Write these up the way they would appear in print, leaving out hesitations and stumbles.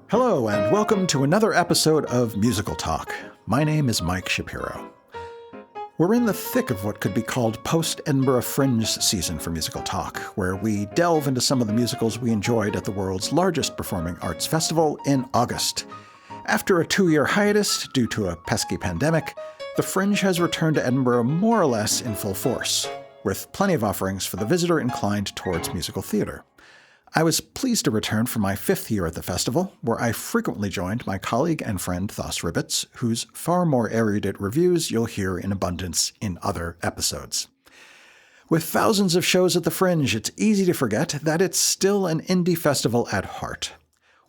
Hello, and welcome to another episode of Musical Talk. My name is Mike Shapiro. We're in the thick of what could be called post-Edinburgh Fringe season for Musical Talk, where we delve into some of the musicals we enjoyed at the world's largest performing arts festival in August. After a 2-year hiatus due to a pesky pandemic, the Fringe has returned to Edinburgh more or less in full force, with plenty of offerings for the visitor inclined towards musical theatre. I was pleased to return for my 5th year at the festival, where I frequently joined my colleague and friend Thos Ribbets, whose far more erudite reviews you'll hear in abundance in other episodes. With thousands of shows at the Fringe, it's easy to forget that it's still an indie festival at heart.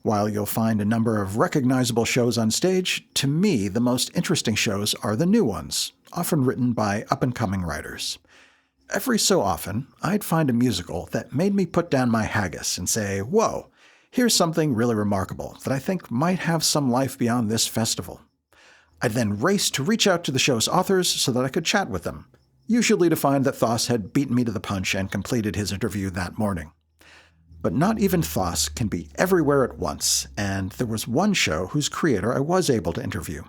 While you'll find a number of recognizable shows on stage, to me the most interesting shows are the new ones, often written by up-and-coming writers. Every so often, I'd find a musical that made me put down my haggis and say, whoa, here's something really remarkable that I think might have some life beyond this festival. I'd then race to reach out to the show's authors so that I could chat with them, usually to find that Thos had beaten me to the punch and completed his interview that morning. But not even Thos can be everywhere at once, and there was one show whose creator I was able to interview.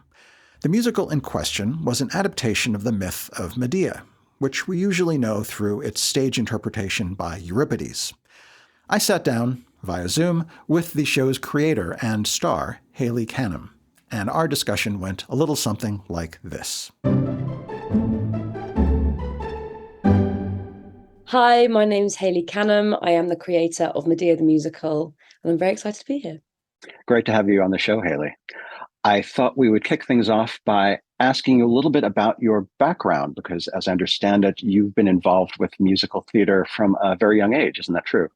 The musical in question was an adaptation of the myth of Medea, which we usually know through its stage interpretation by Euripides. I sat down, via Zoom, with the show's creator and star, Hayley Canham, and our discussion went a little something like this. Hi, my name's Hayley Canham. I am the creator of Medea the musical, and I'm very excited to be here. Great to have you on the show, Hayley. I thought we would kick things off by asking you a little bit about your background, because as I understand it, you've been involved with musical theater from a very young age. Isn't that true?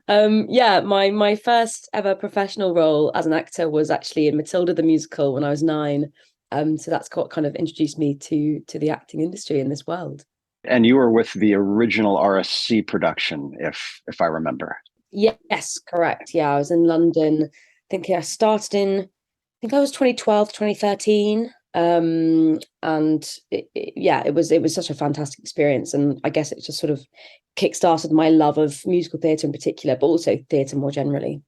My first ever professional role as an actor was actually in Matilda the musical when I was 9. So that's what kind of introduced me to the acting industry in this world. And you were with the original RSC production, if I remember. Yes, correct. Yeah, I was in London. I was 2012, 2013. And it was such a fantastic experience. And I guess it just sort of kickstarted my love of musical theatre in particular, but also theatre more generally.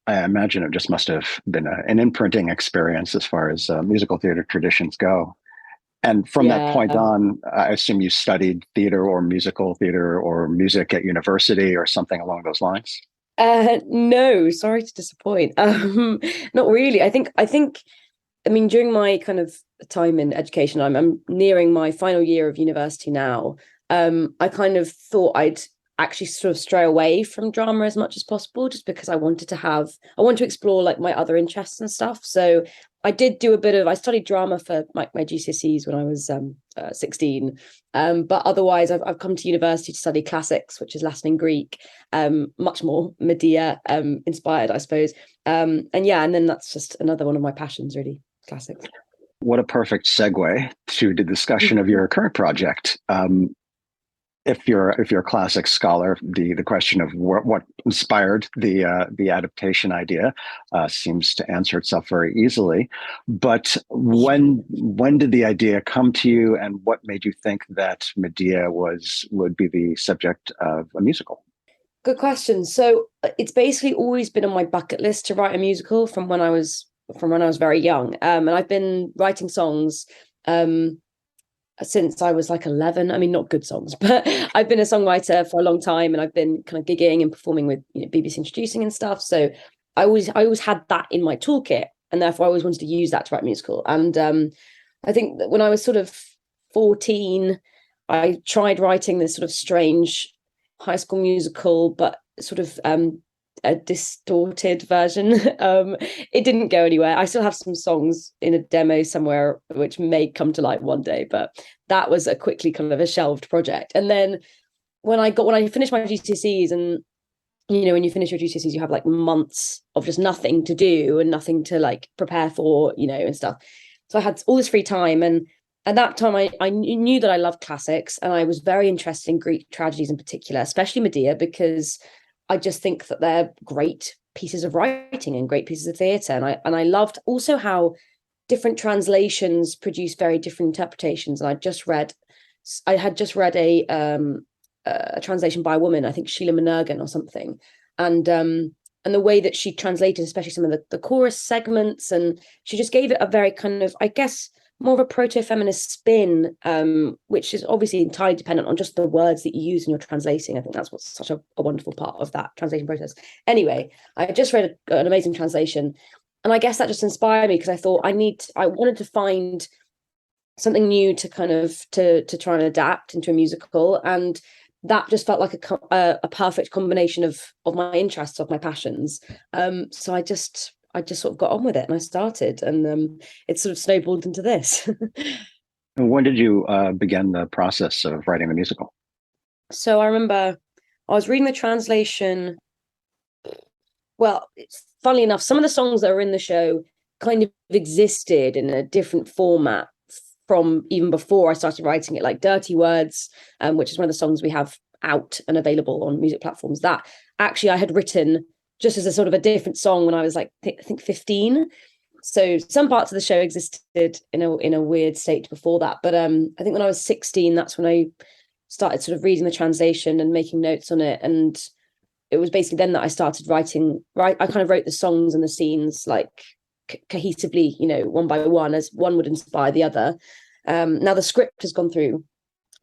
I imagine it just must have been an imprinting experience as far as musical theatre traditions go. And from that point on, I assume you studied theatre or musical theatre or music at university or something along those lines? No, sorry to disappoint. Not really. I think, during my kind of time in education, I'm nearing my final year of university now. I kind of thought I'd actually sort of stray away from drama as much as possible, just because I want to explore like my other interests and stuff. So I studied drama for my GCSEs when I was 16. But otherwise, I've come to university to study classics, which is Latin and Greek, much more Medea inspired, I suppose. And then that's just another one of my passions, really, classics. What a perfect segue to the discussion of your current project. If you're a classics scholar, the question of what inspired the adaptation idea seems to answer itself very easily. But when did the idea come to you, and what made you think that Medea would be the subject of a musical? Good question. So it's basically always been on my bucket list to write a musical from when I was very young, and I've been writing songs since I was like 11. Not good songs, but I've been a songwriter for a long time, and I've been kind of gigging and performing with BBC Introducing and stuff. So I always had that in my toolkit, and therefore I always wanted to use that to write a musical. And I think that when I was sort of 14, I tried writing this sort of strange High School Musical, but sort of a distorted version. It didn't go anywhere. I still have some songs in a demo somewhere which may come to light one day, but that was a quickly kind of a shelved project. And then when I finished my GCSEs, and when you finish your GCSEs, you have like months of just nothing to do and nothing to like prepare for, and stuff. So I had all this free time, and at that time I knew that I loved classics, and I was very interested in Greek tragedies in particular, especially Medea, because I just think that they're great pieces of writing and great pieces of theatre. And I loved also how different translations produce very different interpretations. And I had just read a translation by a woman, I think Sheila Manergan or something. And the way that she translated, especially some of the chorus segments, and she just gave it a very kind of, I guess, more of a proto-feminist spin, which is obviously entirely dependent on just the words that you use when you're translating. I think that's what's such a wonderful part of that translation process. Anyway, I just read an amazing translation, and I guess that just inspired me because I thought I wanted to find something new to kind of to try and adapt into a musical, and that just felt like a perfect combination of my interests, of my passions. So I just sort of got on with it, and I started, and it sort of snowballed into this. And when did you begin the process of writing the musical? So I remember I was reading the translation. Well, funnily enough, some of the songs that are in the show kind of existed in a different format from even before I started writing it, like Dirty Words, which is one of the songs we have out and available on music platforms, that actually I had written just as a sort of a different song when I was like, I think 15. So some parts of the show existed in a weird state before that. But I think when I was 16, that's when I started sort of reading the translation and making notes on it. And it was basically then that I started writing, I kind of wrote the songs and the scenes like cohesively, one by one, as one would inspire the other. Now the script has gone through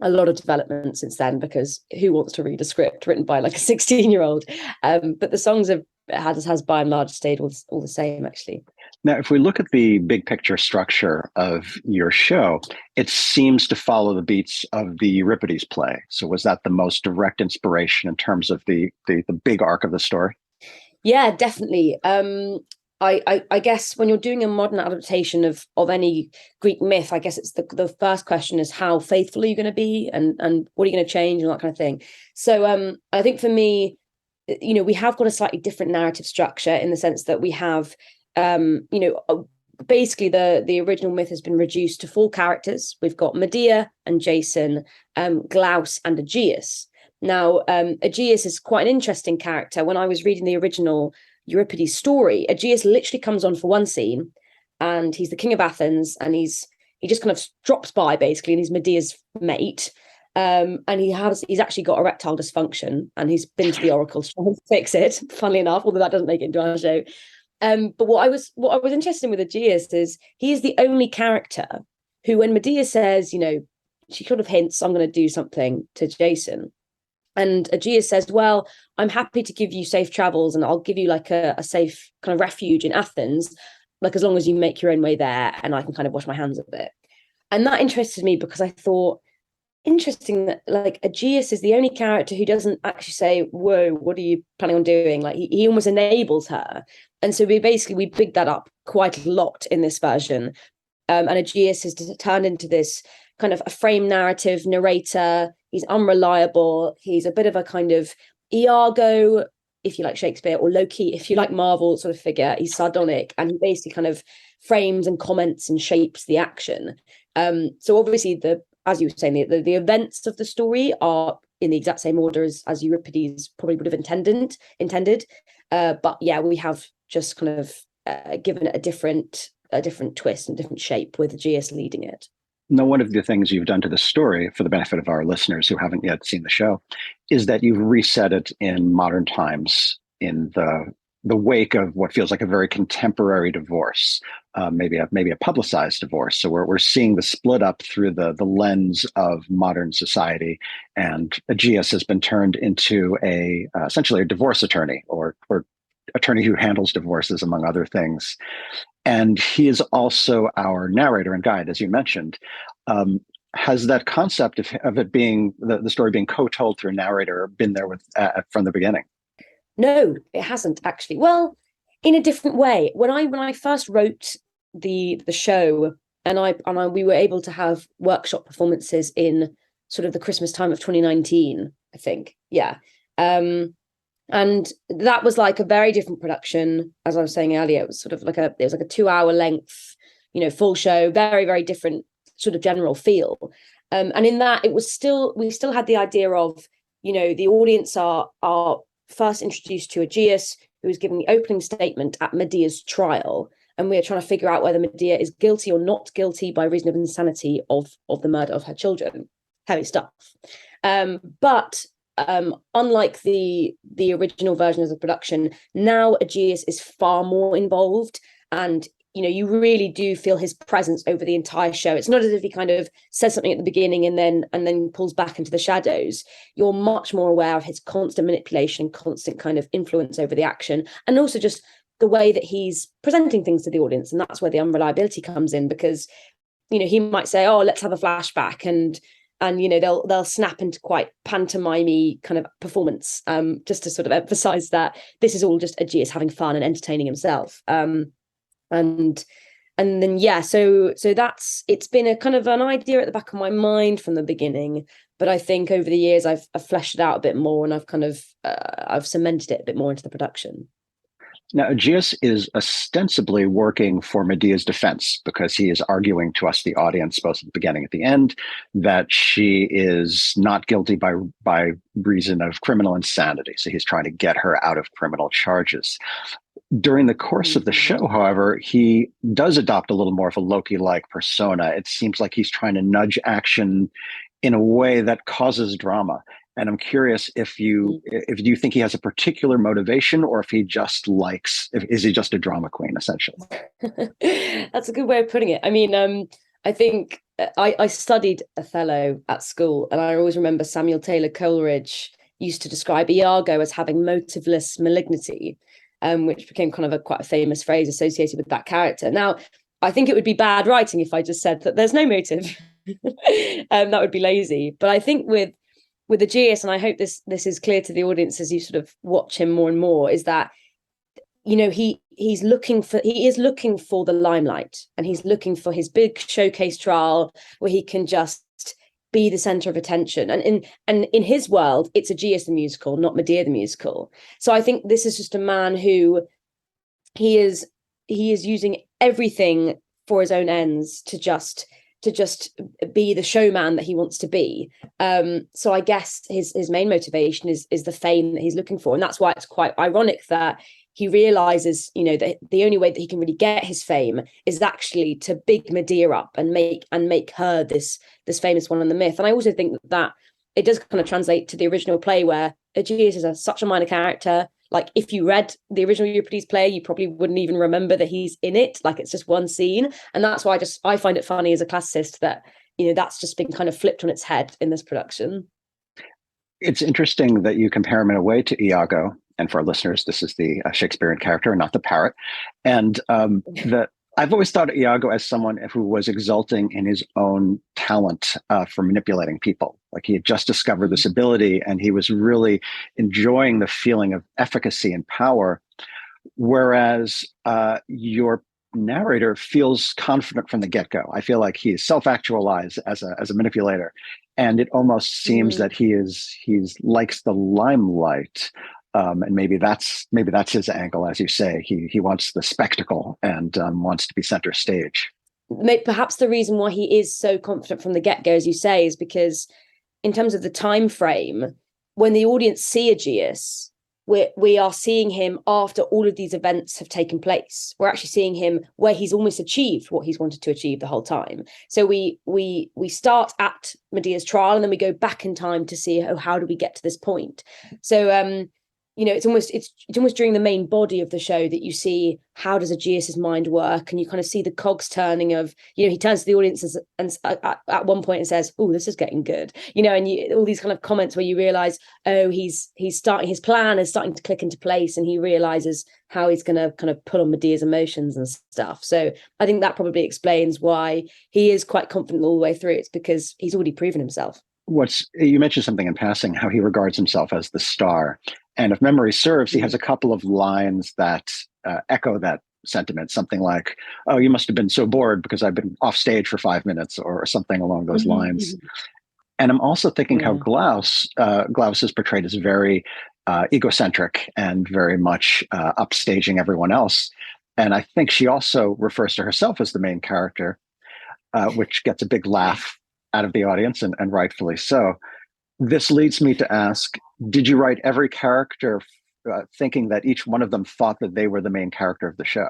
a lot of development since then, because who wants to read a script written by like a 16-year-old? But the songs has by and large stayed all the same, actually. Now, if we look at the big picture structure of your show, it seems to follow the beats of the Euripides play. So was that the most direct inspiration in terms of the big arc of the story? Yeah, definitely. I guess when you're doing a modern adaptation of any Greek myth, I guess it's the first question is how faithful are you going to be, and what are you going to change, and that kind of thing. So I think for me, we have got a slightly different narrative structure in the sense that we have, basically the original myth has been reduced to 4 characters. We've got Medea and Jason, Glaus and Aegeus. Now, Aegeus is quite an interesting character. When I was reading the original Euripides story, Aegeus literally comes on for one scene, and he's the king of Athens, and he just kind of drops by basically, and he's Medea's mate, and he's actually got erectile dysfunction, and he's been to the oracle to try and fix it, funnily enough, although that doesn't make it into our show. But what I was interested in with Aegeus is he is the only character who, when Medea says, she sort of hints, I'm going to do something to Jason, and Aegeus says, well, I'm happy to give you safe travels, and I'll give you like a safe kind of refuge in Athens, like as long as you make your own way there and I can kind of wash my hands of it. And that interested me because I thought, interesting that like Aegeus is the only character who doesn't actually say, whoa, what are you planning on doing? Like he almost enables her. And so we picked that up quite a lot in this version. And Aegeus is turned into this kind of a frame narrative narrator. He's unreliable. He's a bit of a kind of Iago, if you like Shakespeare, or Loki, if you like Marvel sort of figure. He's sardonic, and he basically kind of frames and comments and shapes the action. So obviously, as you were saying, the events of the story are in the exact same order as Euripides probably would have intended. But yeah, we have just kind of given it a different twist and different shape with Aegeus leading it. Now, one of the things you've done to the story, for the benefit of our listeners who haven't yet seen the show, is that you've reset it in modern times, in the wake of what feels like a very contemporary divorce, maybe a publicized divorce. So we're seeing the split up through the lens of modern society, and Aegeus has been turned into essentially a divorce attorney, or attorney who handles divorces, among other things. And he is also our narrator and guide, as you mentioned. Has that concept of it being the story being co-told through a narrator been there from the beginning? No, it hasn't actually. Well, in a different way. When I first wrote the show, and we were able to have workshop performances in sort of the Christmas time of 2019, I think. Yeah. And that was like a very different production. As I was saying earlier, it was sort of like it was like a 2-hour length, full show, very, very different sort of general feel. And in that, we still had the idea of, the audience are first introduced to Aegeus, who is giving the opening statement at Medea's trial. And we're trying to figure out whether Medea is guilty or not guilty by reason of insanity of the murder of her children. Heavy stuff. But unlike the original version of the production, now Aegeus is far more involved, and you really do feel his presence over the entire show. It's not as if he kind of says something at the beginning and then pulls back into the shadows. You're much more aware of his constant manipulation, constant kind of influence over the action, and also just the way that he's presenting things to the audience. And that's where the unreliability comes in, because he might say, oh, let's have a flashback, and they'll snap into quite pantomime-y kind of performance, just to sort of emphasize that this is all just Aegeus having fun and entertaining himself. And then so it's been a kind of an idea at the back of my mind from the beginning, but I think over the years I've fleshed it out a bit more, and I've kind of I've cemented it a bit more into the production. Now, Aegeus is ostensibly working for Medea's defense, because he is arguing to us, the audience, both at the beginning and at the end, that she is not guilty by reason of criminal insanity. So he's trying to get her out of criminal charges. During the course of the show, however, he does adopt a little more of a Loki-like persona. It seems like he's trying to nudge action in a way that causes drama. And I'm curious if you think he has a particular motivation, or if he just is he just a drama queen, essentially? That's a good way of putting it. I mean, I think I studied Othello at school, and I always remember Samuel Taylor Coleridge used to describe Iago as having motiveless malignity, which became kind of quite a famous phrase associated with that character. Now, I think it would be bad writing if I just said that there's no motive. That would be lazy. But I think with Aegeus, and I hope this is clear to the audience as you sort of watch him more and more, is that he is looking for the limelight, and he's looking for his big showcase trial where he can just be the center of attention. And in his world, it's Aegeus the musical, not Medea the musical. So I think this is just a man who he is using everything for his own ends to just be the showman that he wants to be. So I guess his main motivation is the fame that he's looking for. And that's why it's quite ironic that he realizes, that the only way that he can really get his fame is actually to big Medea up and make her this famous one in the myth. And I also think that it does kind of translate to the original play, where Aegeus is such a minor character. Like, if you read the original Euripides play, you probably wouldn't even remember that he's in it. Like, it's just one scene. And that's why I find it funny as a classicist that, that's just been kind of flipped on its head in this production. It's interesting that you compare him in a way to Iago. And for our listeners, this is the Shakespearean character, not the parrot. And I've always thought of Iago as someone who was exulting in his own talent for manipulating people. Like, he had just discovered this ability, and he was really enjoying the feeling of efficacy and power. Whereas your narrator feels confident from the get-go. I feel like he is self-actualized as a manipulator, and it almost seems that he likes the limelight. And maybe that's his angle, as you say. He wants the spectacle and wants to be center stage. Perhaps the reason why he is so confident from the get-go, as you say, is because in terms of the time frame, when the audience see Aegeus, we are seeing him after all of these events have taken place. We're actually seeing him where he's almost achieved what he's wanted to achieve the whole time. So we start at Medea's trial, and then we go back in time to see how do we get to this point. So it's almost during the main body of the show that you see how does Aegeus's mind work, and you kind of see the cogs turning of, he turns to the audience and at one point and says, "Oh, this is getting good," and all these kind of comments where you realize, oh, he's starting, his plan is starting to click into place, and he realizes how he's going to kind of pull on Medea's emotions and stuff. So I think that probably explains why he is quite confident all the way through. It's because he's already proven himself. You mentioned something in passing, how he regards himself as the star. And if memory serves, he has a couple of lines that echo that sentiment, something like, "Oh, you must have been so bored because I've been off stage for 5 minutes," or something along those lines. And I'm also thinking how Glaus is portrayed as very egocentric and very much upstaging everyone else. And I think she also refers to herself as the main character, which gets a big laugh out of the audience, and rightfully so. This leads me to ask, did you write every character thinking that each one of them thought that they were the main character of the show?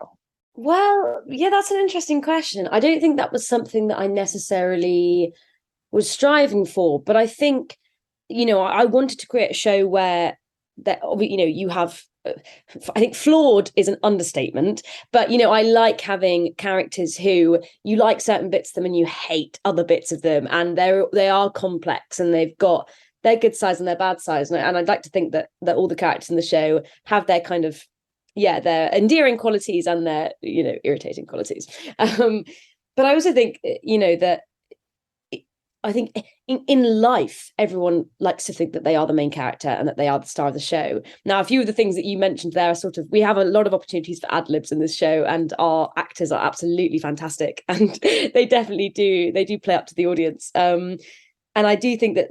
Well, yeah, that's an interesting question. I don't think that was something that I necessarily was striving for, but I think, I wanted to create a show where you have, I think flawed is an understatement, but I like having characters who you like certain bits of them and you hate other bits of them, and they are complex and they've got their good sides and their bad sides, and I'd like to think that all the characters in the show have their kind of their endearing qualities and their irritating qualities. But I also think that I think in life, everyone likes to think that they are the main character and that they are the star of the show. Now, a few of the things that you mentioned there are we have a lot of opportunities for ad libs in this show, and our actors are absolutely fantastic, and they definitely do play up to the audience. And I do think that,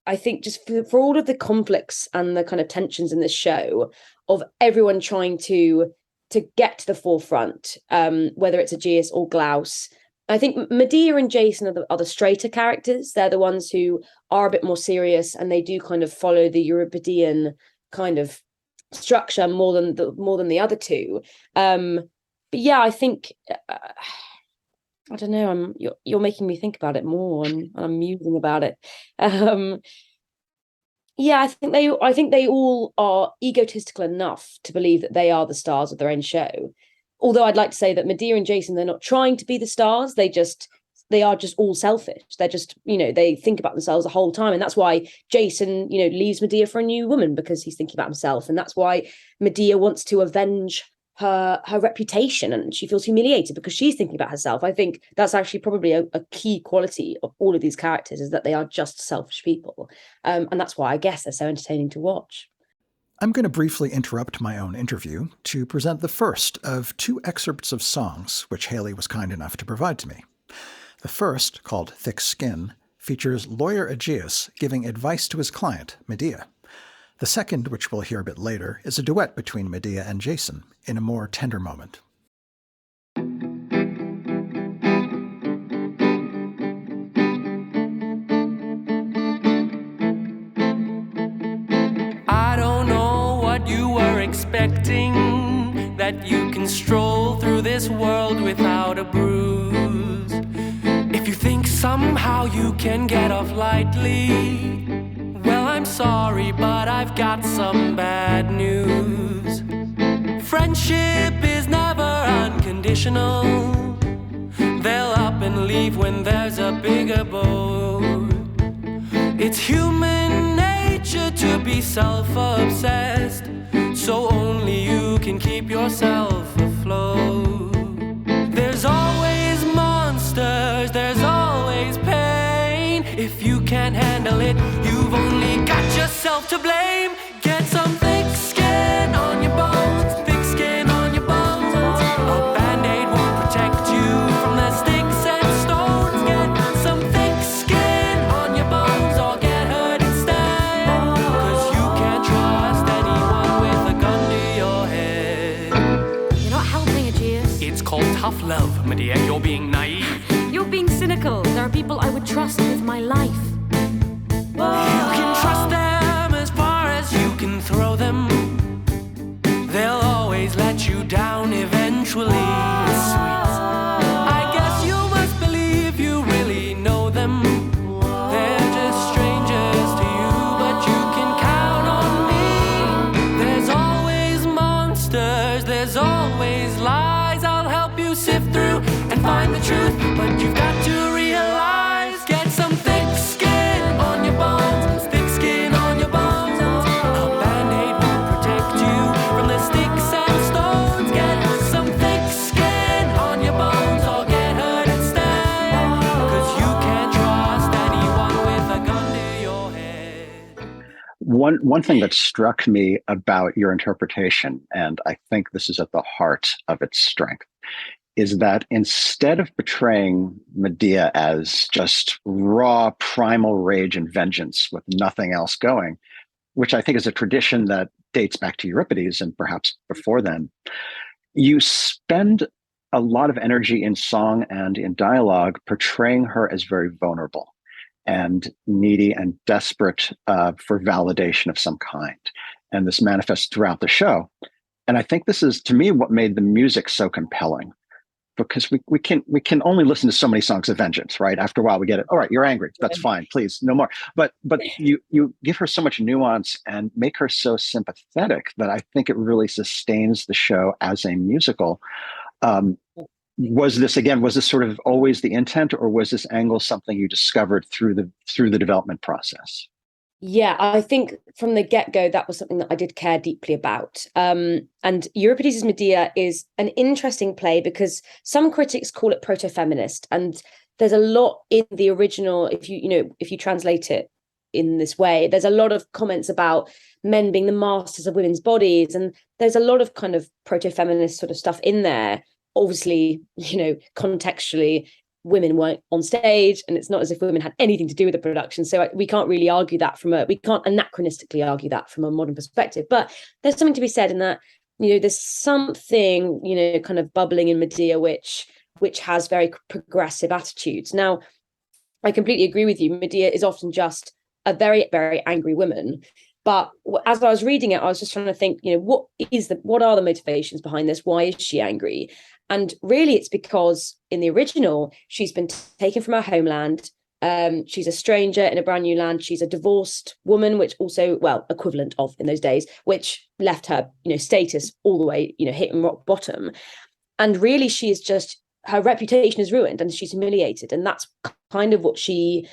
I think just for all of the conflicts and the kind of tensions in this show of everyone trying to get to the forefront, whether it's Aegeus or Glaus. I think Medea and Jason are the straighter characters. They're the ones who are a bit more serious, and they do kind of follow the Euripidean kind of structure more than the other two. But yeah, I think I don't know. You're making me think about it more, and I'm musing about it. Yeah, I think they all are egotistical enough to believe that they are the stars of their own show. Although I'd like to say that Medea and Jason, they're not trying to be the stars. They are just all selfish. They're just, they think about themselves the whole time. And that's why Jason, leaves Medea for a new woman, because he's thinking about himself. And that's why Medea wants to avenge her reputation, and she feels humiliated because she's thinking about herself. I think that's actually probably a key quality of all of these characters, is that they are just selfish people. And that's why I guess they're so entertaining to watch. I'm going to briefly interrupt my own interview to present the first of two excerpts of songs which Hayley was kind enough to provide to me. The first, called Thick Skin, features lawyer Aegeus giving advice to his client, Medea. The second, which we'll hear a bit later, is a duet between Medea and Jason in a more tender moment. I don't know what you were expecting, that you can stroll through this world without a bruise. If you think somehow you can get off lightly, well, I'm sorry, but I've got some bad news. Friendship is never unconditional. They'll up and leave when there's a bigger boat. It's human nature to be self-obsessed, so only you can keep yourself afloat. There's always monsters, there's always pain. If you can't handle it, you've only got yourself to blame. Get some thick skin on your bones, thick skin on your bones. A band-aid won't protect you from the sticks and stones. Get some thick skin on your bones or get hurt instead. 'Cause you can't trust anyone with a gun to your head. You're not helping, Aegeus. It's called tough love, Medea. You're being naive. You're being cynical. There are people I would trust with my life. You can trust them as far as you can throw them. They'll always let you down eventually. It's sweet. I guess you must believe you really know them. They're just strangers to you, but you can count on me. There's always monsters, there's always lies. I'll help you sift through and find the truth, but you've got to realize, get some thick skin on your bones, thick skin on your bones. A band-aid won't protect you from the sticks and stones. Get some thick skin on your bones or get hurt instead. 'Cause you can't trust anyone with a gun to your head. One thing that struck me about your interpretation, and I think this is at the heart of its strength, is that instead of portraying Medea as just raw primal rage and vengeance with nothing else going, which I think is a tradition that dates back to Euripides and perhaps before then, you spend a lot of energy in song and in dialogue portraying her as very vulnerable and needy and desperate for validation of some kind. And this manifests throughout the show. And I think this is, to me, what made the music so compelling. because we can only listen to so many songs of vengeance, right? After a while, we get it. All right, you're angry. That's fine. Please, no more. But you give her so much nuance and make her so sympathetic that I think it really sustains the show as a musical. Was this sort of always the intent, or was this angle something you discovered through the development process? Yeah, I think from the get-go, that was something that I did care deeply about. And Euripides' Medea is an interesting play because some critics call it proto-feminist, and there's a lot in the original. If you translate it in this way, there's a lot of comments about men being the masters of women's bodies, and there's a lot of kind of proto-feminist sort of stuff in there. Obviously, contextually, women weren't on stage, and it's not as if women had anything to do with the production. So we can't really argue that we can't anachronistically argue that from a modern perspective. But there's something to be said in that, there's something, kind of bubbling in Medea, which has very progressive attitudes. Now, I completely agree with you. Medea is often just a very, very angry woman. But as I was reading it, I was just trying to think, what are the motivations behind this? Why is she angry? And really, it's because in the original, she's been taken from her homeland. She's a stranger in a brand new land. She's a divorced woman, which also, equivalent of in those days, which left her, status all the way, hitting rock bottom. And really, she is just, her reputation is ruined and she's humiliated. And that's kind of what she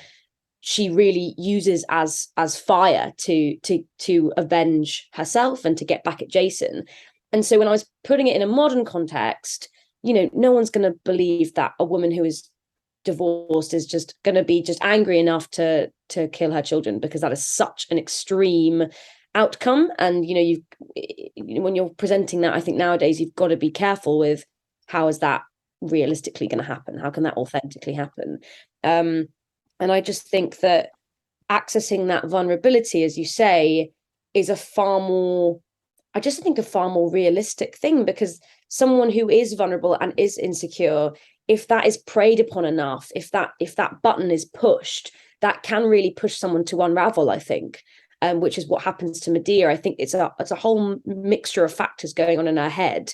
really uses as fire to avenge herself and to get back at Jason. And so when I was putting it in a modern context, no one's going to believe that a woman who is divorced is just going to be just angry enough to kill her children, because that is such an extreme outcome. And when you're presenting that, I think nowadays you've got to be careful with how is that realistically going to happen? How can that authentically happen? And I just think that accessing that vulnerability, as you say, is a far more realistic thing, because someone who is vulnerable and is insecure, if that is preyed upon enough, if that button is pushed, that can really push someone to unravel, I think, which is what happens to Medea. I think it's a whole mixture of factors going on in her head.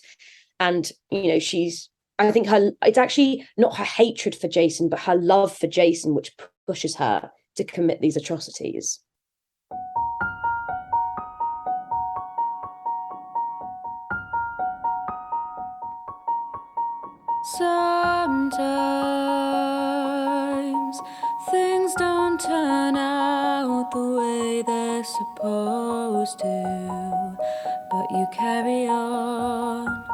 And, it's actually not her hatred for Jason, but her love for Jason, which pushes her to commit these atrocities. Sometimes things don't turn out the way they're supposed to, but you carry on.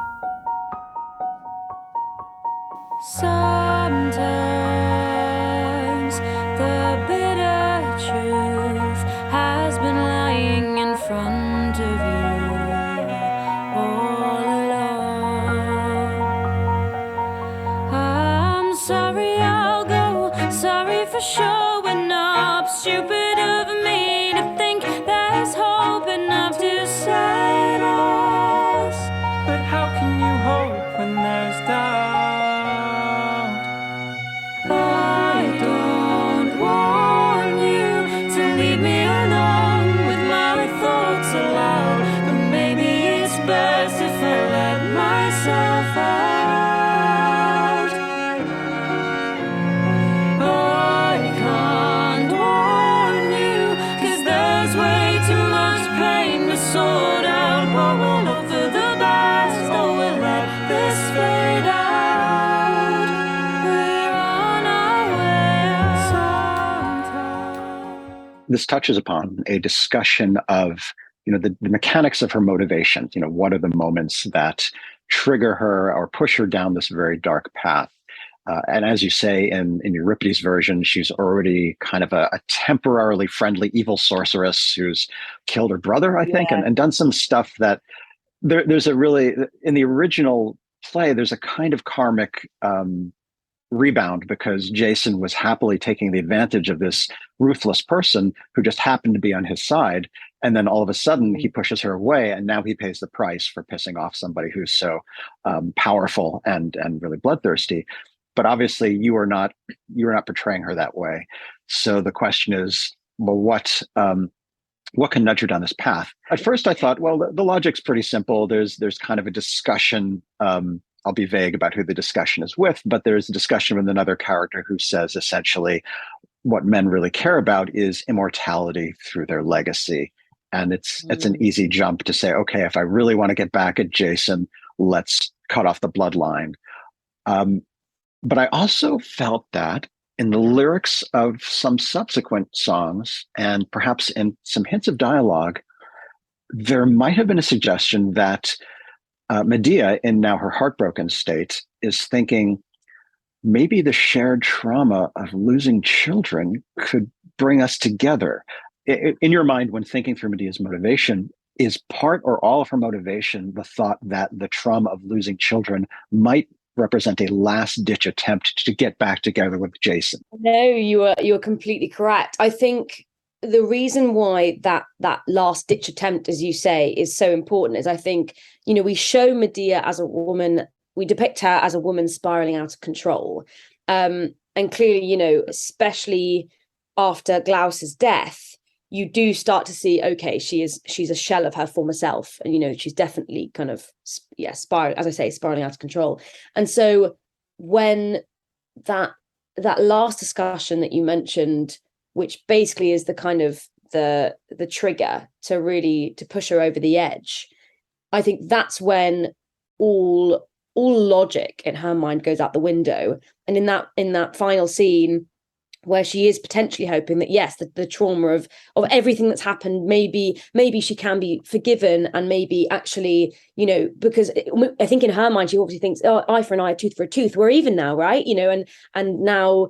Sometimes the bitter truth has been lying in front of you all along. I'm sorry, I'll go. Sorry for showing up. Stupid of me to think there's hope enough to save us. But how can you hope when there's doubt? I don't want you to leave me alone with my thoughts aloud, but maybe it's best if I let myself out. I can't warn you, 'cause there's way too much pain to sort out, but we'll hope for the best, or we'll let this fade out. We're on our way sometimes. This touches upon a discussion of the mechanics of her motivation. What are the moments that trigger her or push her down this very dark path? And as you say, in Euripides' version, she's already kind of a temporarily friendly evil sorceress who's killed her brother, I think, and done some stuff that there's a really, in the original play, there's a kind of karmic rebound, because Jason was happily taking the advantage of this ruthless person who just happened to be on his side. And then all of a sudden he pushes her away, and now he pays the price for pissing off somebody who's so powerful and really bloodthirsty. But obviously you are not portraying her that way. So the question is, well, what can nudge her down this path? At first I thought, well, the logic's pretty simple. There's kind of a discussion I'll be vague about who the discussion is with, but there's a discussion with another character who says essentially what men really care about is immortality through their legacy. And it's an easy jump to say, okay, if I really want to get back at Jason, let's cut off the bloodline. But I also felt that in the lyrics of some subsequent songs, and perhaps in some hints of dialogue, there might have been a suggestion that Medea, in now her heartbroken state, is thinking maybe the shared trauma of losing children could bring us together. In your mind, when thinking through Medea's motivation, is part or all of her motivation the thought that the trauma of losing children might represent a last-ditch attempt to get back together with Jason? No, you're completely correct. I think the reason why that last-ditch attempt, as you say, is so important is I think, we show Medea as a woman, we depict her as a woman spiraling out of control. And clearly, especially after Glaus's death, you do start to see, okay, she's a shell of her former self. And, she's definitely kind of, spiraling out of control. And so when that last discussion that you mentioned, which basically is the kind of the trigger to push her over the edge, I think that's when all logic in her mind goes out the window. And in that final scene, where she is potentially hoping that, yes, the trauma of everything that's happened, maybe she can be forgiven, and maybe actually, because I think in her mind, she obviously thinks, oh, eye for an eye, tooth for a tooth, we're even now, right? And now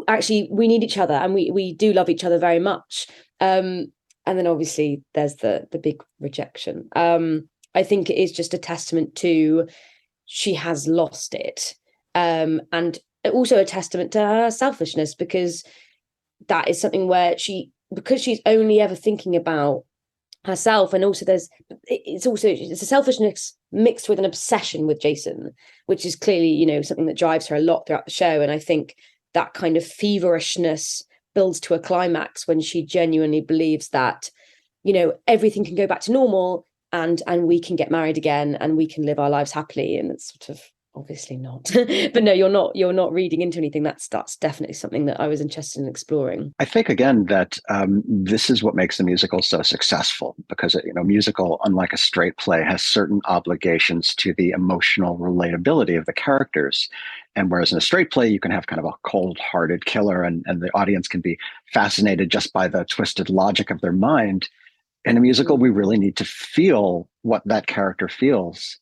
actually we need each other, and we do love each other very much. And then obviously there's the big rejection. I think it is just a testament to she has lost it. And also a testament to her selfishness, because that is something where because she's only ever thinking about herself, and also it's a selfishness mixed with an obsession with Jason, which is clearly something that drives her a lot throughout the show. And I think that kind of feverishness builds to a climax when she genuinely believes that everything can go back to normal, and we can get married again, and we can live our lives happily. And it's sort of obviously not. But no, you're not reading into anything. That's definitely something that I was interested in exploring. I think again that this is what makes the musical so successful, because musical, unlike a straight play, has certain obligations to the emotional relatability of the characters. And whereas in a straight play, you can have kind of a cold-hearted killer, and the audience can be fascinated just by the twisted logic of their mind. In a musical, we really need to feel what that character feels.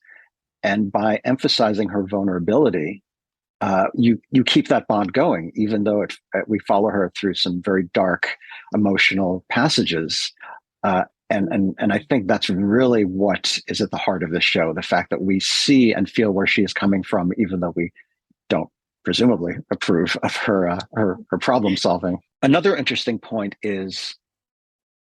And by emphasizing her vulnerability, you keep that bond going, even though we follow her through some very dark emotional passages. And I think that's really what is at the heart of the show, the fact that we see and feel where she is coming from, even though we don't presumably approve of her problem solving. Another interesting point is,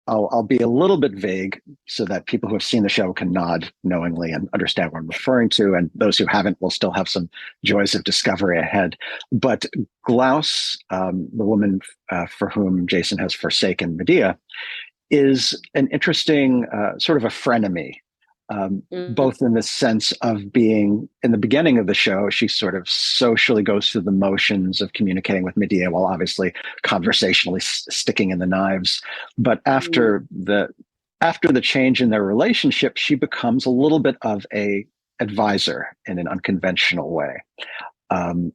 I'll be a little bit vague so that people who have seen the show can nod knowingly and understand what I'm referring to. And those who haven't will still have some joys of discovery ahead. But Glaus, the woman for whom Jason has forsaken Medea, is an interesting sort of a frenemy, both in the sense of being, in the beginning of the show, she sort of socially goes through the motions of communicating with Medea while obviously conversationally sticking in the knives. But after the change in their relationship, she becomes a little bit of a advisor in an unconventional way. Do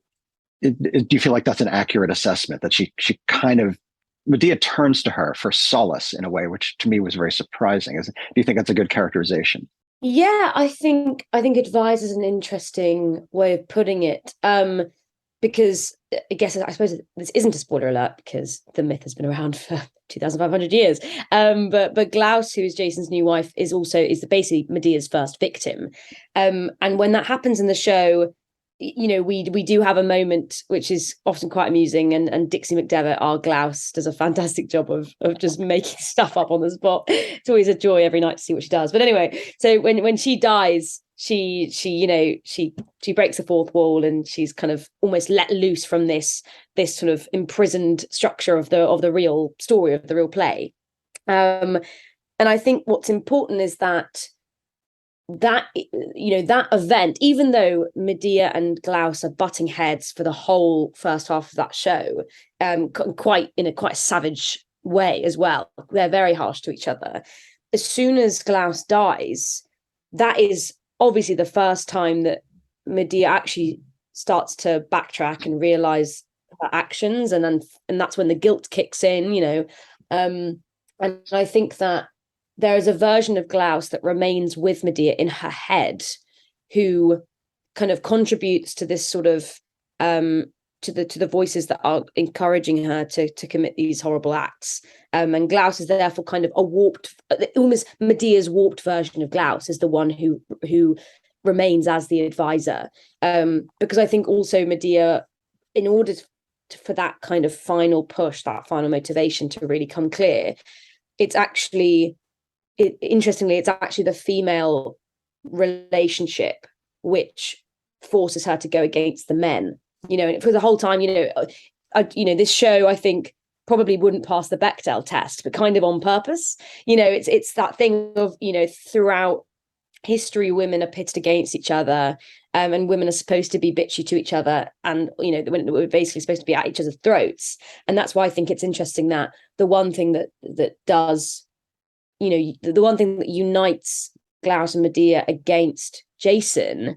you feel like that's an accurate assessment, that she kind of, Medea turns to her for solace in a way, which to me was very surprising? Do you think that's a good characterization? Yeah, I think advise is an interesting way of putting it, because I suppose this isn't a spoiler alert, because the myth has been around for 2,500 years. But Glaus, who is Jason's new wife, is basically Medea's first victim. And when that happens in the show, we do have a moment which is often quite amusing, and Dixie McDevitt, our Glaus, does a fantastic job of just making stuff up on the spot. It's always a joy every night to see what she does. But anyway, so when she dies, she breaks the fourth wall, and she's kind of almost let loose from this sort of imprisoned structure of the real story, of the real play. And I think what's important is that that, that event, even though Medea and Glaus are butting heads for the whole first half of that show, quite in a quite savage way as well, they're very harsh to each other. As soon as Glaus dies, that is obviously the first time that Medea actually starts to backtrack and realize her actions, and that's when the guilt kicks in, and I think that there is a version of Glaus that remains with Medea in her head, who kind of contributes to this sort of to the voices that are encouraging her to commit these horrible acts. And Glaus is therefore kind of a warped, almost Medea's warped version of Glaus is the one who remains as the advisor. Because I think also Medea, in order for that kind of final push, that final motivation to really come clear, interestingly, it's actually the female relationship which forces her to go against the men. And for the whole time, this show, I think, probably wouldn't pass the Bechdel test, but kind of on purpose. It's that thing of, throughout history, women are pitted against each other, and women are supposed to be bitchy to each other, and we're basically supposed to be at each other's throats. And that's why I think it's interesting that the one thing that does, the one thing that unites Glaus and Medea against Jason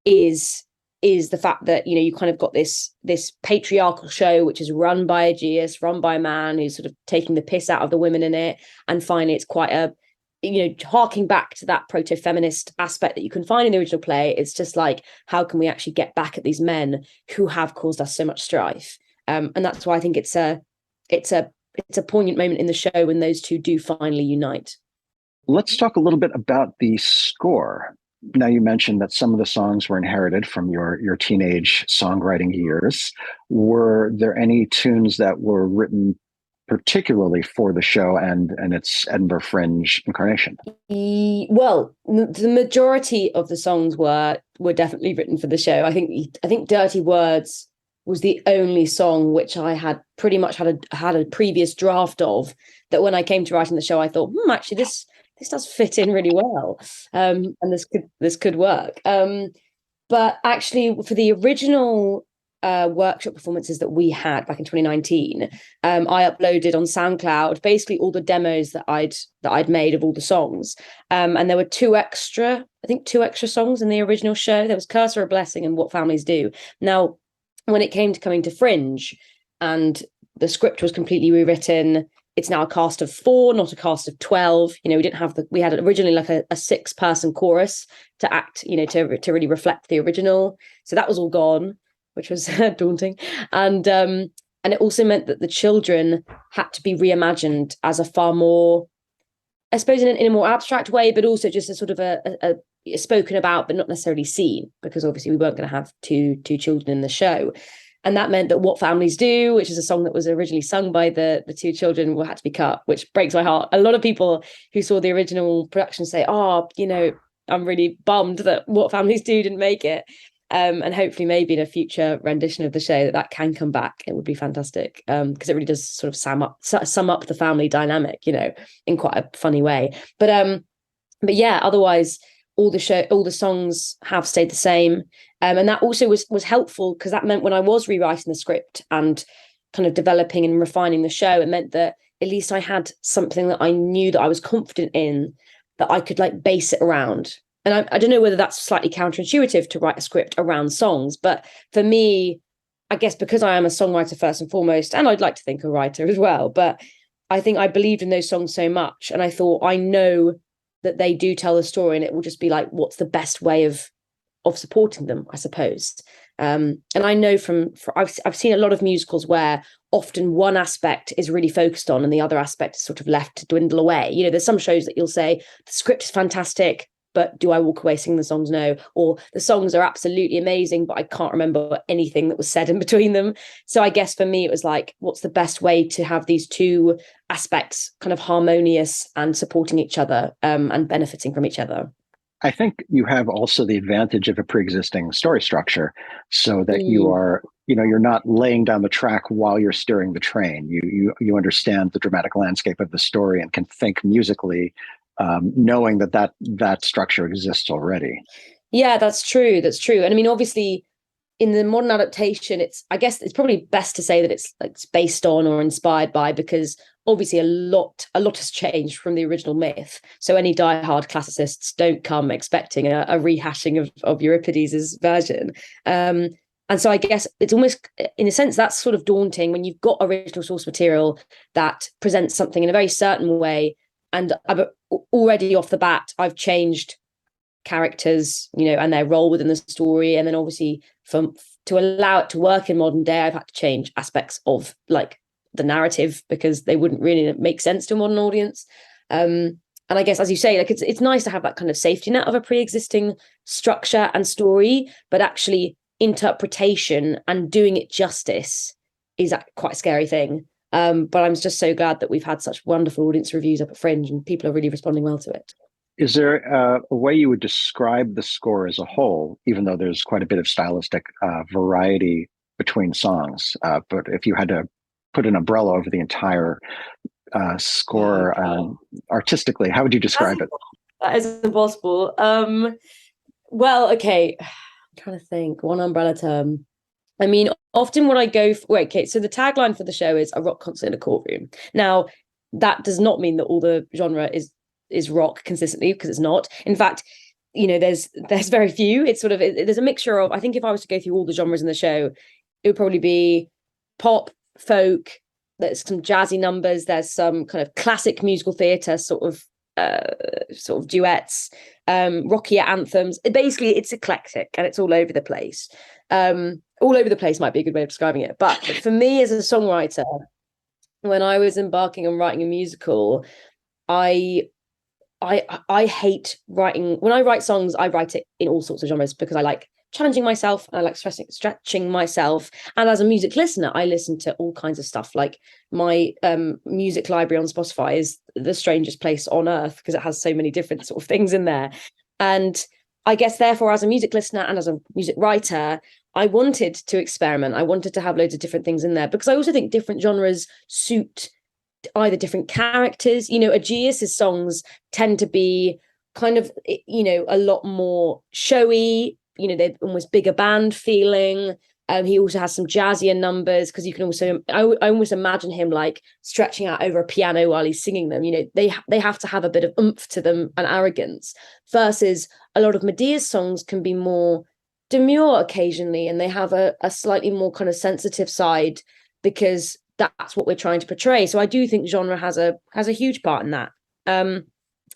is the fact that you kind of got this patriarchal show which is run by Aegeus, run by a man who's sort of taking the piss out of the women in it, and finally it's quite a harking back to that proto-feminist aspect that you can find in the original play. It's just like, how can we actually get back at these men who have caused us so much strife? And that's why I think it's a poignant moment in the show when those two do finally unite. Let's talk a little bit about the score. Now, you mentioned that some of the songs were inherited from your teenage songwriting years. Were there any tunes that were written particularly for the show and its Edinburgh Fringe incarnation? Well, the majority of the songs were definitely written for the show. I think Dirty Words was the only song which I had pretty much had a previous draft of, that when I came to writing the show, I thought, actually this does fit in really well, and this could work. But actually, for the original workshop performances that we had back in 2019, I uploaded on SoundCloud basically all the demos that I'd made of all the songs, and there were two extra songs in the original show. There was Curse or a Blessing and What Families Do. Now, when it came to coming to Fringe and the script was completely rewritten, it's now a cast of 4, not a cast of 12. We had originally like a 6-person chorus to act, to really reflect the original. So that was all gone, which was daunting. And it also meant that the children had to be reimagined as a far more, I suppose, in a more abstract way, but also just a sort of a spoken about, but not necessarily seen, because obviously we weren't going to have two children in the show. And that meant that What Families Do, which is a song that was originally sung by the two children, had to be cut, which breaks my heart. A lot of people who saw the original production say, I'm really bummed that What Families Do didn't make it. And hopefully maybe in a future rendition of the show that can come back. It would be fantastic, because it really does sort of sum up the family dynamic, in quite a funny way. But yeah, otherwise all the songs have stayed the same. And that also was helpful, because that meant when I was rewriting the script and kind of developing and refining the show, it meant that at least I had something that I knew that I was confident in, that I could like base it around. And I don't know whether that's slightly counterintuitive to write a script around songs, but for me, I guess because I am a songwriter first and foremost, and I'd like to think a writer as well, but I think I believed in those songs so much, and I thought, I know that they do tell the story, and it will just be like, what's the best way of supporting them, I suppose. And I know I've seen a lot of musicals where often one aspect is really focused on and the other aspect is sort of left to dwindle away. There's some shows that you'll say the script is fantastic, but do I walk away singing the songs? No. Or the songs are absolutely amazing, but I can't remember anything that was said in between them. So I guess for me, it was like, what's the best way to have these two aspects kind of harmonious and supporting each other, and benefiting from each other? I think you have also the advantage of a pre-existing story structure, so that you are, you're not laying down the track while you're steering the train. You understand the dramatic landscape of the story and can think musically knowing that structure exists already. Yeah, that's true. That's true. And I mean, obviously, in the modern adaptation, I guess it's probably best to say that it's based on or inspired by, because obviously a lot has changed from the original myth. So any diehard classicists don't come expecting a rehashing of Euripides' version. And so I guess it's almost, in a sense, that's sort of daunting when you've got original source material that presents something in a very certain way. And already off the bat, I've changed characters, and their role within the story. And then obviously to allow it to work in modern day, I've had to change aspects of like the narrative because they wouldn't really make sense to a modern audience. And I guess, as you say, like it's nice to have that kind of safety net of a pre-existing structure and story, but actually interpretation and doing it justice is quite a scary thing. But I'm just so glad that we've had such wonderful audience reviews up at Fringe and people are really responding well to it. Is there a way you would describe the score as a whole, even though there's quite a bit of stylistic variety between songs? But if you had to put an umbrella over the entire score artistically, how would you describe it? That is impossible. Well, okay. I'm trying to think. One umbrella term. I mean, often what I go for... Wait, okay, so the tagline for the show is a rock concert in a courtroom. Now, that does not mean that all the genre is rock consistently, because it's not. In fact, there's very few. It's sort of, there's a mixture of, I think if I was to go through all the genres in the show, it would probably be pop, folk, there's some jazzy numbers, there's some kind of classic musical theatre sort of duets, rockier anthems. Basically, it's eclectic and it's all over the place. All over the place might be a good way of describing it. But for me as a songwriter, when I was embarking on writing a musical, I hate writing. When I write songs, I write it in all sorts of genres because I like challenging myself and I like stretching myself. And as a music listener, I listen to all kinds of stuff. Like my music library on Spotify is the strangest place on earth because it has so many different sort of things in there. And I guess therefore, as a music listener and as a music writer, I wanted to experiment. I wanted to have loads of different things in there because I also think different genres suit either different characters. Aegeus's songs tend to be kind of, a lot more showy. They're almost bigger band feeling. He also has some jazzier numbers because you can also, I almost imagine him like stretching out over a piano while he's singing them. They have to have a bit of oomph to them and arrogance, versus a lot of Medea's songs can be more demure occasionally, and they have a slightly more kind of sensitive side because that's what we're trying to portray. So I do think genre has a huge part in that.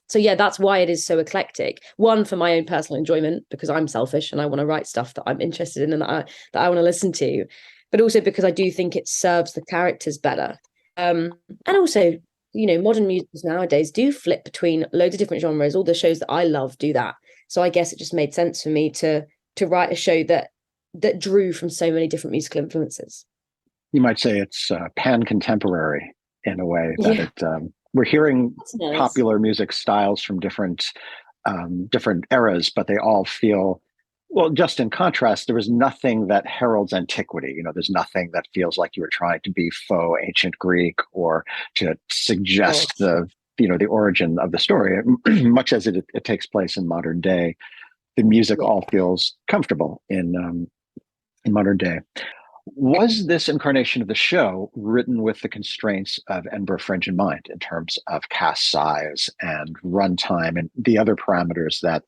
So yeah, that's why it is so eclectic. One, for my own personal enjoyment, because I'm selfish and I want to write stuff that I'm interested in and that I want to listen to, but also because I do think it serves the characters better. And also, modern musicals nowadays do flip between loads of different genres. All the shows that I love do that. So I guess it just made sense for me to write a show that drew from so many different musical influences. You might say it's pan-contemporary in a way that we're hearing nice. Popular music styles from different eras, but they all feel, well, just in contrast, there was nothing that heralds antiquity. There's nothing that feels like you were trying to be faux ancient Greek or to suggest the origin of the story. Much as it takes place in modern day, the music all feels comfortable in modern day. Was this incarnation of the show written with the constraints of Edinburgh Fringe in mind in terms of cast size and runtime and the other parameters that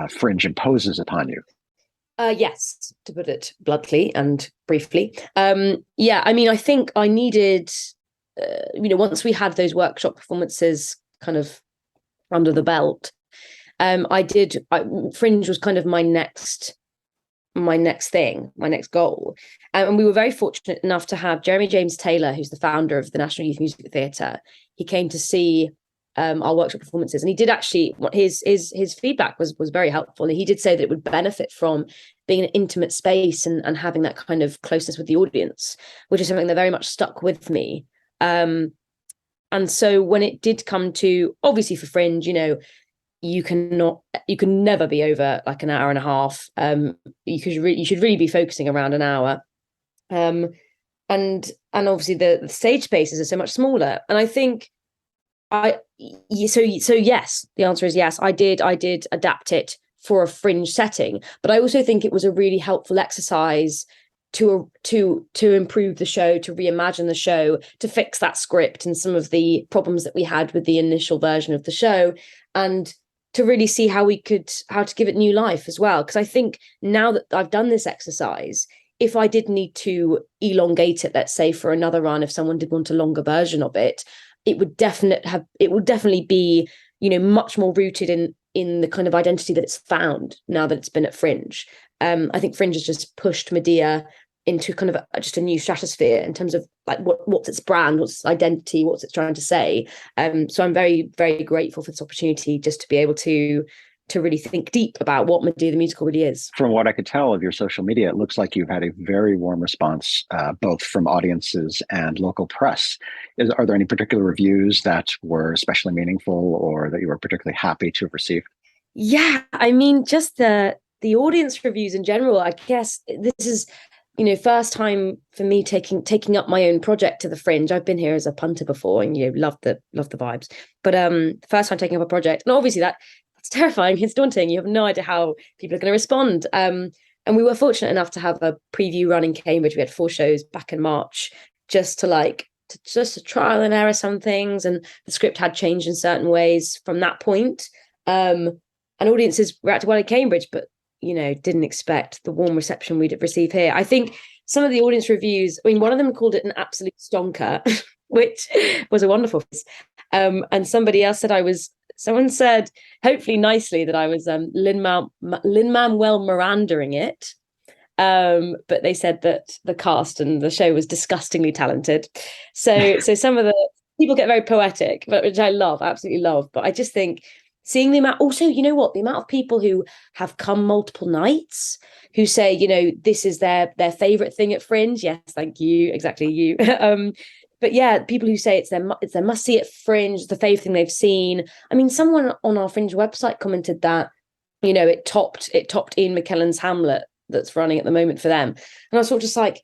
Fringe imposes upon you? Yes, to put it bluntly and briefly. I think I needed, once we had those workshop performances kind of under the belt, Fringe was kind of my next thing, my next goal. And we were very fortunate enough to have Jeremy James Taylor, who's the founder of the National Youth Music Theatre. He came to see our workshop performances, and he did actually, his feedback was very helpful. And he did say that it would benefit from being an intimate space and having that kind of closeness with the audience, which is something that very much stuck with me. And so when it did come to, obviously for Fringe, you can never be over like an hour and a half. You should really be focusing around an hour. And obviously the stage spaces are so much smaller. And I think So yes, the answer is yes. I did adapt it for a Fringe setting, but I also think it was a really helpful exercise to improve the show, to reimagine the show, to fix that script and some of the problems that we had with the initial version of the show, and to really see how to give it new life as well. Because I think now that I've done this exercise, if I did need to elongate it, let's say for another run, if someone did want a longer version of it, it would definitely be, much more rooted in the kind of identity that it's found now that it's been at Fringe. I think Fringe has just pushed Medea into kind of just a new stratosphere in terms of like what's its brand, what's its identity, what's it trying to say. So I'm very, very grateful for this opportunity just to be able to really think deep about what Medea the musical really is. From what I could tell of your social media, it looks like you've had a very warm response, both from audiences and local press. Are there any particular reviews that were especially meaningful or that you were particularly happy to have received? Yeah, I mean, just the audience reviews in general. I guess this is, first time for me taking up my own project to the Fringe. I've been here as a punter before, and love the vibes. But first time taking up a project, and obviously that's terrifying. It's daunting. You have no idea how people are going to respond. And we were fortunate enough to have a preview run in Cambridge. We had 4 shows back in March, just to trial and error some things, and the script had changed in certain ways from that point. And audiences reacted well in Cambridge, but didn't expect the warm reception we'd receive here. I think some of the audience reviews, I mean, one of them called it an absolute stonker, which was a wonderful piece. And somebody else said someone said, hopefully nicely, that I was Lin-Manuel Mirandering it. But they said that the cast and the show was disgustingly talented. So some of the people get very poetic, but which I love, absolutely love. But I just think seeing the amount, also, the amount of people who have come multiple nights, who say, this is their favorite thing at Fringe. Yes, thank you. Exactly, you. But yeah, people who say it's their must see at Fringe, the favorite thing they've seen. I mean, someone on our Fringe website commented that, it topped Ian McKellen's Hamlet that's running at the moment for them. And I was sort of just like,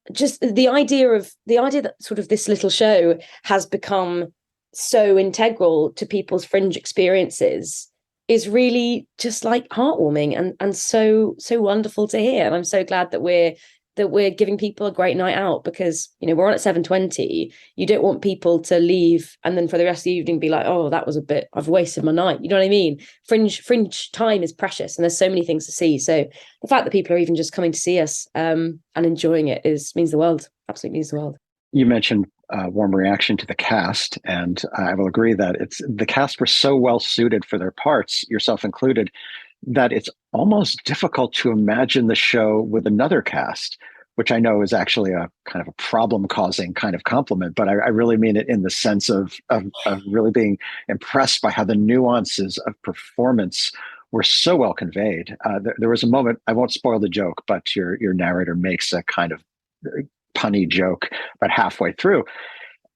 the idea that sort of this little show has become so integral to people's Fringe experiences is really just like heartwarming and so wonderful to hear. And I'm so glad that we're giving people a great night out, because we're on at 7:20. You don't want people to leave and then for the rest of the evening be like, oh, that was a bit, I've wasted my night. You know what I mean? Fringe time is precious, and there's so many things to see. So the fact that people are even just coming to see us and enjoying it means the world. Absolutely means the world. You mentioned warm reaction to the cast, and I will agree that the cast were so well suited for their parts, yourself included, that it's almost difficult to imagine the show with another cast, which I know is actually a kind of a problem-causing kind of compliment, but I really mean it in the sense of really being impressed by how the nuances of performance were so well conveyed. There was a moment, I won't spoil the joke, but your narrator makes a kind of punny joke about halfway through,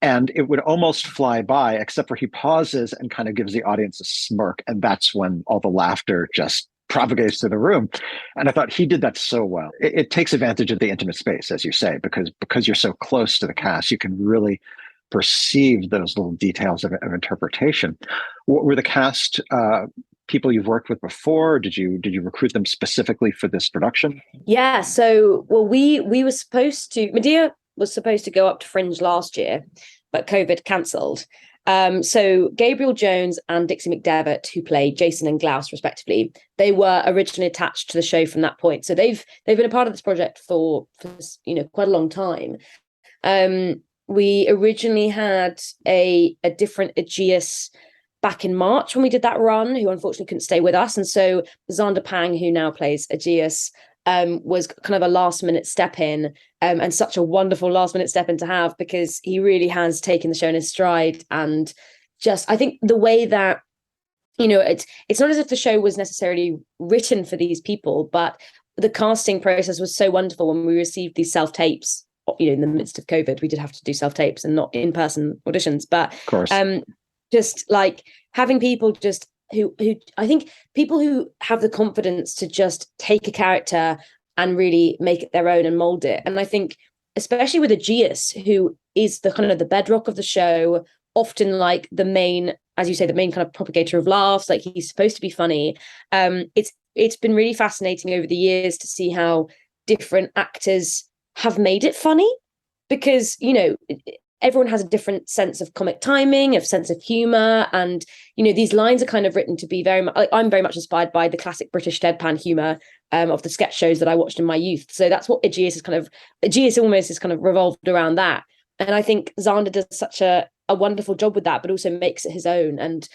and it would almost fly by, except for he pauses and kind of gives the audience a smirk, and that's when all the laughter just propagates to the room. And I thought he did that so well. It takes advantage of the intimate space, as you say, because you're so close to the cast, you can really perceive those little details of interpretation. What were the cast people you've worked with before? Did you recruit them specifically for this production? Yeah, so we were supposed to, Medea was supposed to go up to Fringe last year, but COVID cancelled. So Gabriel Jones and Dixie McDevitt, who played Jason and Glaus respectively, they were originally attached to the show from that point. So they've been a part of this project for quite a long time. We originally had a different Aegeus back in March when we did that run, who unfortunately couldn't stay with us. And so Xander Pang, who now plays Aegeus, was kind of a last minute step in, and such a wonderful last minute step in to have, because he really has taken the show in his stride. And just, I think the way that, it's not as if the show was necessarily written for these people, but the casting process was so wonderful. When we received these self-tapes, in the midst of COVID, we did have to do self-tapes and not in-person auditions, but of course. Just like having people just who I think people who have the confidence to just take a character and really make it their own and mold it. And I think especially with Aegeus, who is the kind of the bedrock of the show, often like the main as you say, the main kind of propagator of laughs. Like, he's supposed to be funny. It's been really fascinating over the years to see how different actors have made it funny, because, you know, everyone has a different sense of comic timing, of sense of humor, and, you know, these lines are kind of written to be very much, I'm very much inspired by the classic British deadpan humor of the sketch shows that I watched in my youth. So that's what Aegeus almost is kind of revolved around that. And I think Xander does such a wonderful job with that, but also makes it his own. And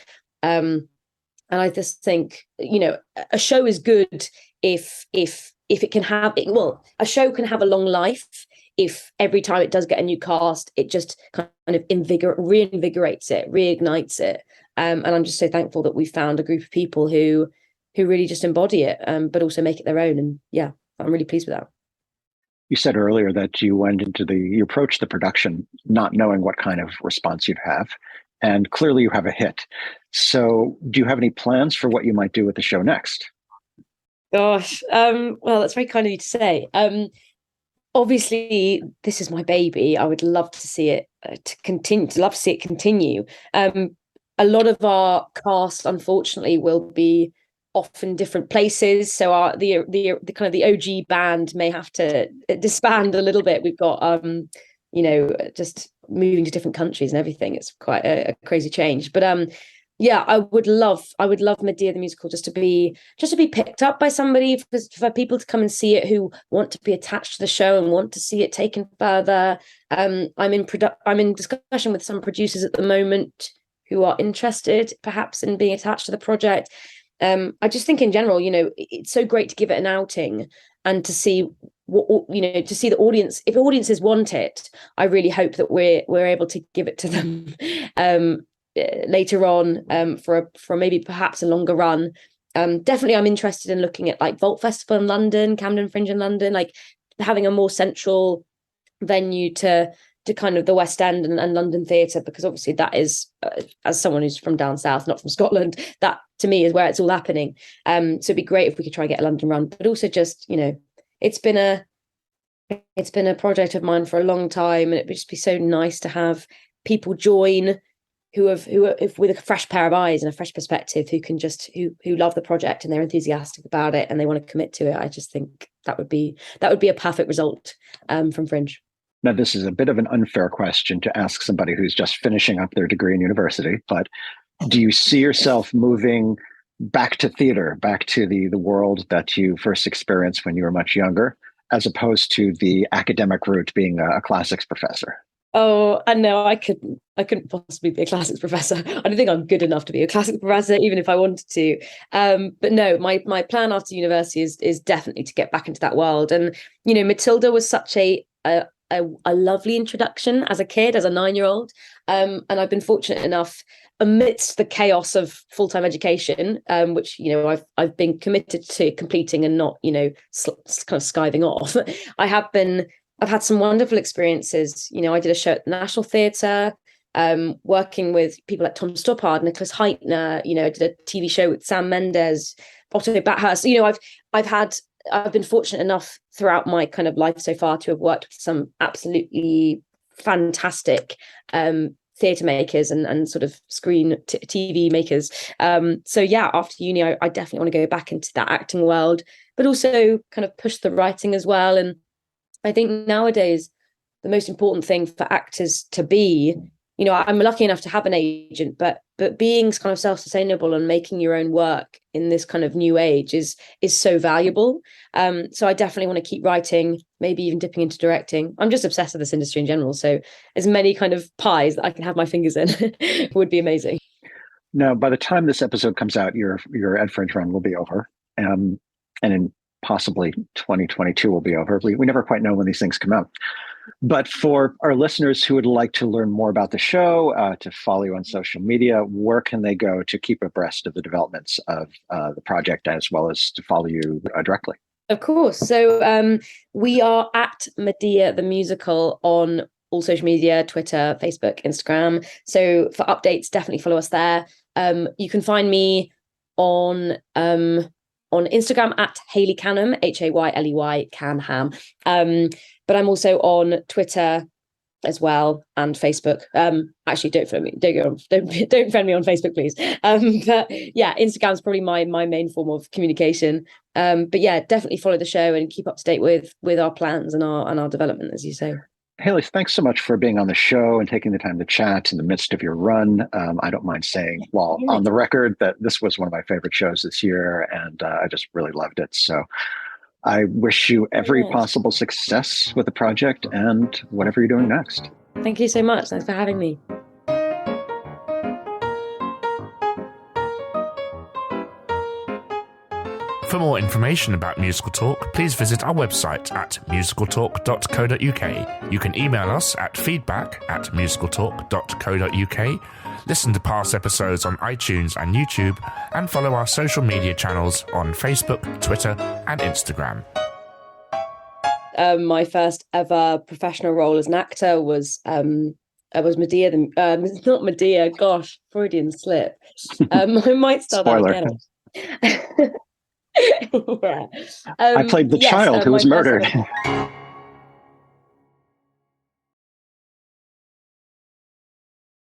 I just think, you know, a show is good if it can have it. Well, a show can have a long life if every time it does get a new cast, it just kind of reinvigorates it, reignites it. And I'm just so thankful that we found a group of people who really just embody it, but also make it their own. And yeah, I'm really pleased with that. You said earlier that you approached the production not knowing what kind of response you'd have, and clearly you have a hit. So do you have any plans for what you might do with the show next? Gosh, well, that's very kind of you to say. Obviously, this is my baby. I would love to see it continue. A lot of our cast, unfortunately, will be off in different places, so the kind of the OG band may have to disband a little bit. We've got you know, just moving to different countries and everything. It's quite a crazy change, but yeah, I would love Medea the musical just to be picked up by somebody, for people to come and see it who want to be attached to the show and want to see it taken further. I'm in discussion with some producers at the moment who are interested perhaps in being attached to the project. I just think in general, you know, it's so great to give it an outing and to see what, you know, to see the audience. If audiences want it, I really hope that we're able to give it to them later on, for maybe perhaps a longer run. Definitely I'm interested in looking at like Vault Festival in London, Camden Fringe in London, like having a more central venue to kind of the West End and London theatre, because obviously that is, as someone who's from down south, not from Scotland, that to me is where it's all happening. So it'd be great if we could try and get a London run, but also just, you know, it's been a project of mine for a long time, and it would just be so nice to have people join who with a fresh pair of eyes and a fresh perspective, who love the project and they're enthusiastic about it and they want to commit to it. I just think that would be a perfect result from Fringe. Now, this is a bit of an unfair question to ask somebody who's just finishing up their degree in university, but do you see yourself moving back to theater, back to the world that you first experienced when you were much younger, as opposed to the academic route, being a classics professor? Oh, and no, I couldn't possibly be a classics professor. I don't think I'm good enough to be a classics professor, even if I wanted to. But no, my plan after university is definitely to get back into that world. And, you know, Matilda was such a lovely introduction as a kid, as a 9-year-old. And I've been fortunate enough, amidst the chaos of full-time education, which, you know, I've been committed to completing and not, you know, kind of skiving off. I've had some wonderful experiences. You know, I did a show at the National Theatre, working with people like Tom Stoppard, Nicholas Heitner. You know, I did a TV show with Sam Mendes, Otto Bathurst. You know, I've been fortunate enough throughout my kind of life so far to have worked with some absolutely fantastic theatre makers and sort of screen TV makers. So yeah, after uni, I definitely want to go back into that acting world, but also kind of push the writing as well. And I think nowadays, the most important thing for actors to be, you know, I'm lucky enough to have an agent, but being kind of self-sustainable and making your own work in this kind of new age is so valuable. So I definitely want to keep writing, maybe even dipping into directing. I'm just obsessed with this industry in general. So as many kind of pies that I can have my fingers in would be amazing. Now, by the time this episode comes out, your EdFringe run will be over. And in possibly 2022 will be over. We never quite know when these things come out. But for our listeners who would like to learn more about the show, to follow you on social media, where can they go to keep abreast of the developments of the project, as well as to follow you directly? Of course. So we are at Medea the Musical on all social media, Twitter, Facebook, Instagram. So for updates, definitely follow us there. You can find me on Instagram at Hayley Canham, Hayley Canham. But I'm also on Twitter as well, and Facebook. Actually, don't friend me. Don't friend me on Facebook, please. But yeah, Instagram is probably my main form of communication. But yeah, definitely follow the show and keep up to date with our plans and our development, as you say. Hayley, thanks so much for being on the show and taking the time to chat in the midst of your run. I don't mind saying, well, on the record, that this was one of my favorite shows this year, and I just really loved it. So I wish you every possible success with the project and whatever you're doing next. Thank you so much. Thanks for having me. For more information about Musical Talk, please visit our website at musicaltalk.co.uk. You can email us at feedback@musicaltalk.co.uk, listen to past episodes on iTunes and YouTube, and follow our social media channels on Facebook, Twitter, and Instagram. My first ever professional role as an actor was Medea. Not Medea. Gosh, Freudian slip. I might start Spoiler. that again. Yeah. I played the child who was murdered.